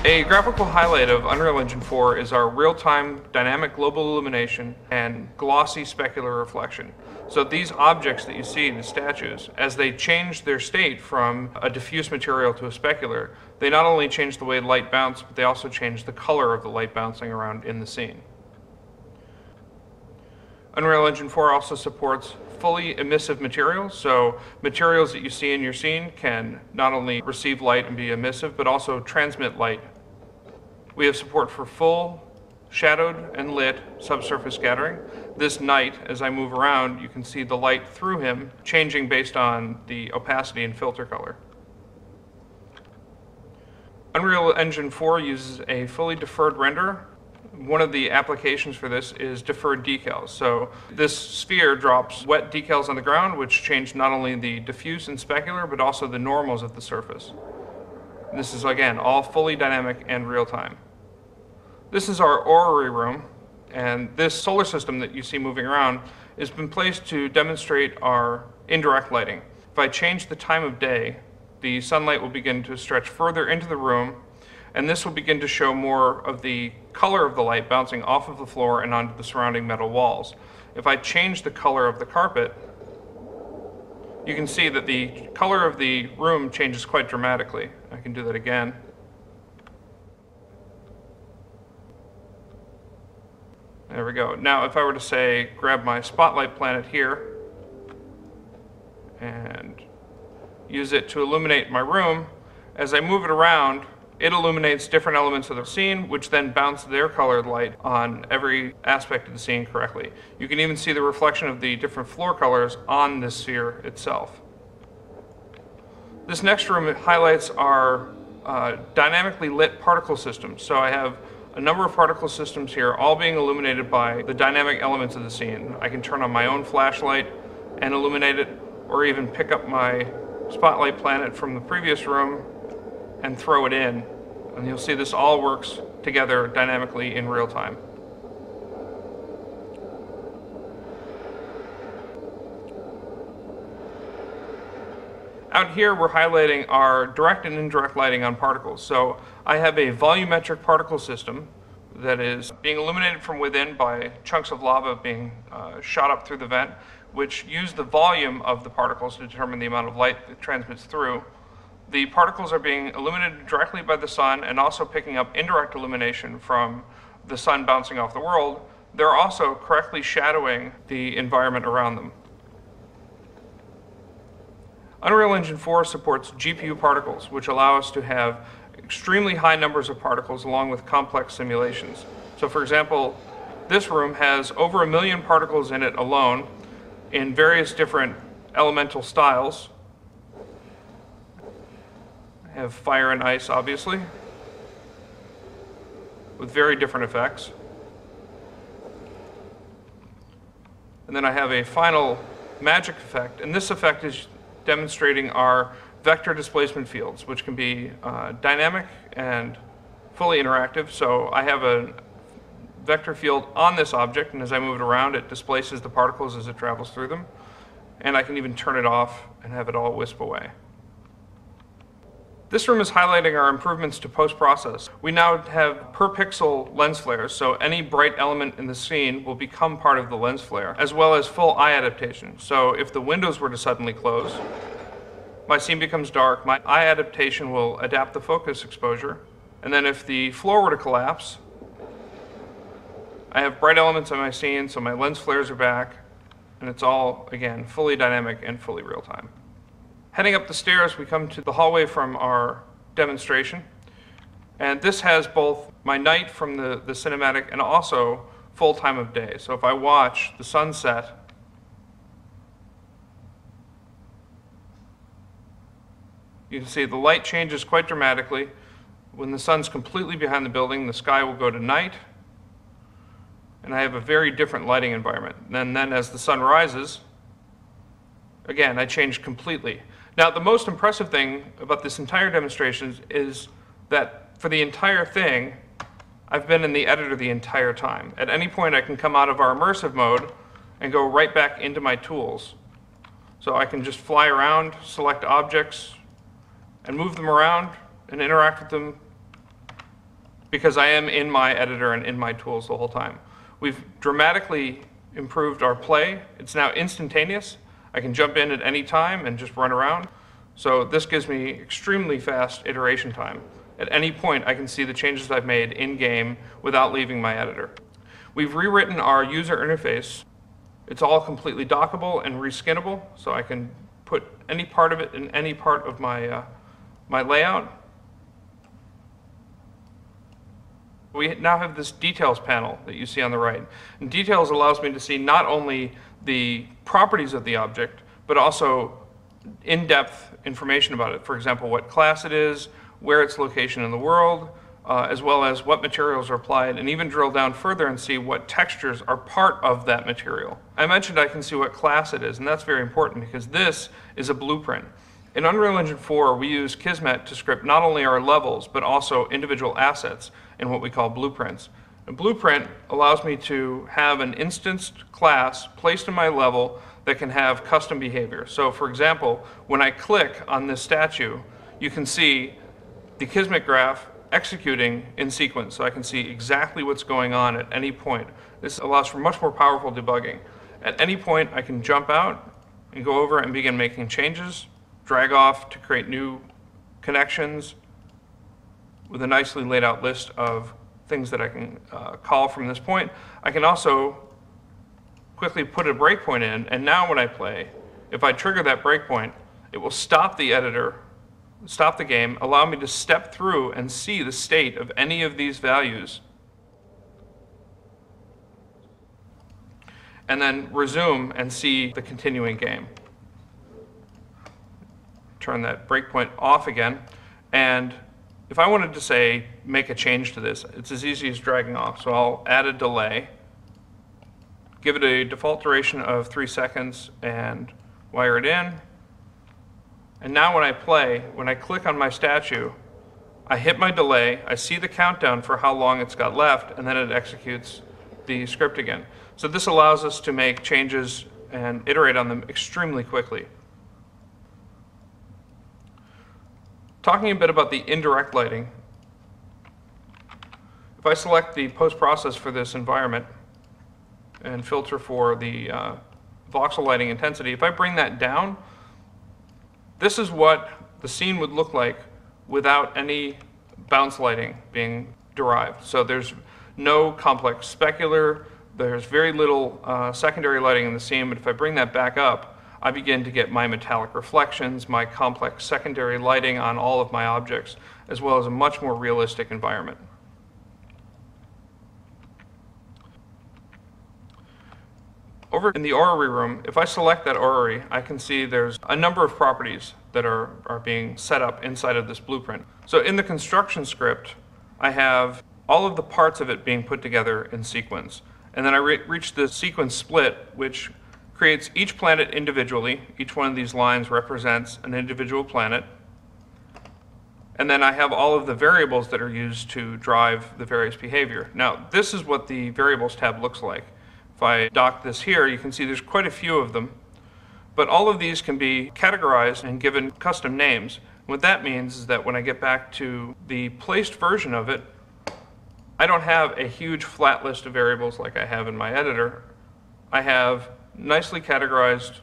A graphical highlight of Unreal Engine 4 is our real-time dynamic global illumination and glossy specular reflection. So these objects that you see, the statues, as they change their state from a diffuse material to a specular, they not only change the way light bounces, but they also change the color of the light bouncing around in the scene. Unreal Engine 4 also supports fully emissive materials, so materials that you see in your scene can not only receive light and be emissive, but also transmit light. We have support for full shadowed and lit subsurface scattering. This night, as I move around, you can see the light through him changing based on the opacity and filter color. Unreal Engine 4 uses a fully deferred renderer. One of the applications for this is deferred decals. So this sphere drops wet decals on the ground, which change not only the diffuse and specular, but also the normals of the surface. This is, again, all fully dynamic and real-time. This is our orrery room, and this solar system that you see moving around has been placed to demonstrate our indirect lighting. If I change the time of day, the sunlight will begin to stretch further into the room, and this will begin to show more of the color of the light bouncing off of the floor and onto the surrounding metal walls. If I change the color of the carpet, you can see that the color of the room changes quite dramatically. I can do that again. There we go. Now if I were to say, grab my spotlight planet here and use it to illuminate my room, as I move it around, it illuminates different elements of the scene, which then bounce their colored light on every aspect of the scene correctly. You can even see the reflection of the different floor colors on this sphere itself. This next room highlights our dynamically lit particle systems. So I have a number of particle systems here, all being illuminated by the dynamic elements of the scene. I can turn on my own flashlight and illuminate it, or even pick up my spotlight planet from the previous room and throw it in. And you'll see this all works together dynamically in real time. Out here, we're highlighting our direct and indirect lighting on particles. So I have a volumetric particle system that is being illuminated from within by chunks of lava being shot up through the vent, which use the volume of the particles to determine the amount of light that transmits through. The particles are being illuminated directly by the sun and also picking up indirect illumination from the sun bouncing off the world. They're also correctly shadowing the environment around them. Unreal Engine 4 supports GPU particles, which allow us to have extremely high numbers of particles along with complex simulations. So for example, this room has over 1 million particles in it alone in various different elemental styles. I have fire and ice, obviously, with very different effects. And then I have a final magic effect, and this effect is demonstrating our vector displacement fields, which can be dynamic and fully interactive. So I have a vector field on this object, and as I move it around, it displaces the particles as it travels through them. And I can even turn it off and have it all wisp away. This room is highlighting our improvements to post-process. We now have per pixel lens flares, so any bright element in the scene will become part of the lens flare, as well as full eye adaptation. So if the windows were to suddenly close, my scene becomes dark, my eye adaptation will adapt the focus exposure, and then if the floor were to collapse, I have bright elements in my scene, so my lens flares are back, and it's all, again, fully dynamic and fully real-time. Heading up the stairs, we come to the hallway from our demonstration. And this has both my night from the cinematic and also full time of day. So if I watch the sunset, you can see the light changes quite dramatically. When the sun's completely behind the building, the sky will go to night. And I have a very different lighting environment. And then as the sun rises, again, I change completely. Now, the most impressive thing about this entire demonstration is that for the entire thing, I've been in the editor the entire time. At any point, I can come out of our immersive mode and go right back into my tools. So I can just fly around, select objects, and move them around and interact with them because I am in my editor and in my tools the whole time. We've dramatically improved our play. It's now instantaneous. I can jump in at any time and just run around. So this gives me extremely fast iteration time. At any point, I can see the changes I've made in-game without leaving my editor. We've rewritten our user interface. It's all completely dockable and reskinnable, so I can put any part of it in any part of my, my layout. We now have this details panel that you see on the right. And details allows me to see not only the properties of the object, but also in-depth information about it. For example, what class it is, where its location in the world, as well as what materials are applied, and even drill down further and see what textures are part of that material. I mentioned I can see what class it is, and that's very important because this is a blueprint. In Unreal Engine 4, we use Kismet to script not only our levels, but also individual assets in what we call blueprints. A blueprint allows me to have an instanced class placed in my level that can have custom behavior. So for example, when I click on this statue, you can see the Kismet graph executing in sequence, so I can see exactly what's going on at any point. This allows for much more powerful debugging. At any point, I can jump out and go over and begin making changes, drag off to create new connections with a nicely laid out list of things that I can call from this point. I can also quickly put a breakpoint in, and now when I play, if I trigger that breakpoint, it will stop the editor, stop the game, allow me to step through and see the state of any of these values, and then resume and see the continuing game. Turn that breakpoint off again, and if I wanted to say make a change to this, it's as easy as dragging off. So I'll add a delay, give it a default duration of 3 seconds, and wire it in. And now when I play, when I click on my statue, I hit my delay, I see the countdown for how long it's got left, and then it executes the script again. So this allows us to make changes and iterate on them extremely quickly. Talking a bit about the indirect lighting, if I select the post-process for this environment and filter for the voxel lighting intensity, if I bring that down, this is what the scene would look like without any bounce lighting being derived. So there's no complex specular, there's very little secondary lighting in the scene, but if I bring that back up, I begin to get my metallic reflections, my complex secondary lighting on all of my objects, as well as a much more realistic environment. Over in the orrery room, if I select that orrery, I can see there's a number of properties that are being set up inside of this blueprint. So in the construction script, I have all of the parts of it being put together in sequence. And then I reach the sequence split, which creates each planet individually. Each one of these lines represents an individual planet. And then I have all of the variables that are used to drive the various behavior. Now, this is what the variables tab looks like. If I dock this here, you can see there's quite a few of them. But all of these can be categorized and given custom names. What that means is that when I get back to the placed version of it, I don't have a huge flat list of variables like I have in my editor. I have nicely categorized,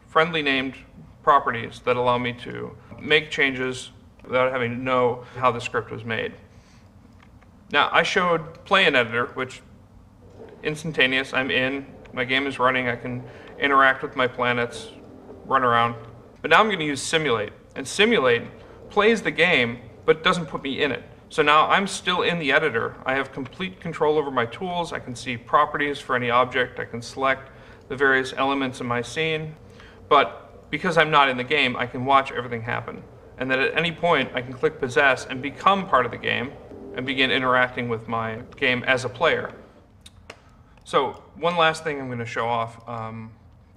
friendly named properties that allow me to make changes without having to know how the script was made. Now, I showed Play in Editor, which instantaneous, I'm in, my game is running, I can interact with my planets, run around. But now I'm going to use Simulate. And Simulate plays the game, but doesn't put me in it. So now I'm still in the editor. I have complete control over my tools. I can see properties for any object. I can select the various elements in my scene. But because I'm not in the game, I can watch everything happen. And then at any point, I can click Possess and become part of the game and begin interacting with my game as a player. So one last thing I'm going to show off.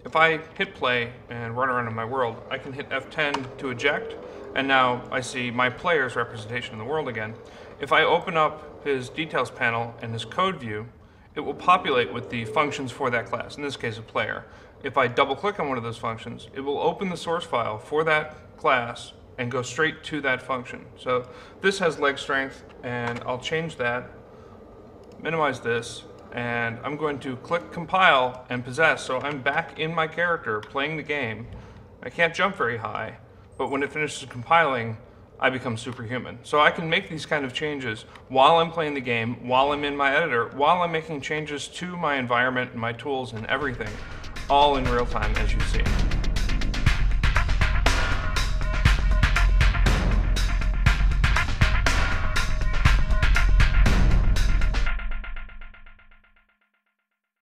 If I hit play and run around in my world, I can hit F10 to eject, and now I see my player's representation in the world again. If I open up his details panel and his code view, it will populate with the functions for that class, in this case a player. If I double click on one of those functions, it will open the source file for that class and go straight to that function. So this has leg strength, and I'll change that, minimize this, and I'm going to click compile and possess. So I'm back in my character playing the game. I can't jump very high, but when it finishes compiling, I become superhuman. So I can make these kind of changes while I'm playing the game, while I'm in my editor, while I'm making changes to my environment and my tools and everything, all in real time, as you see.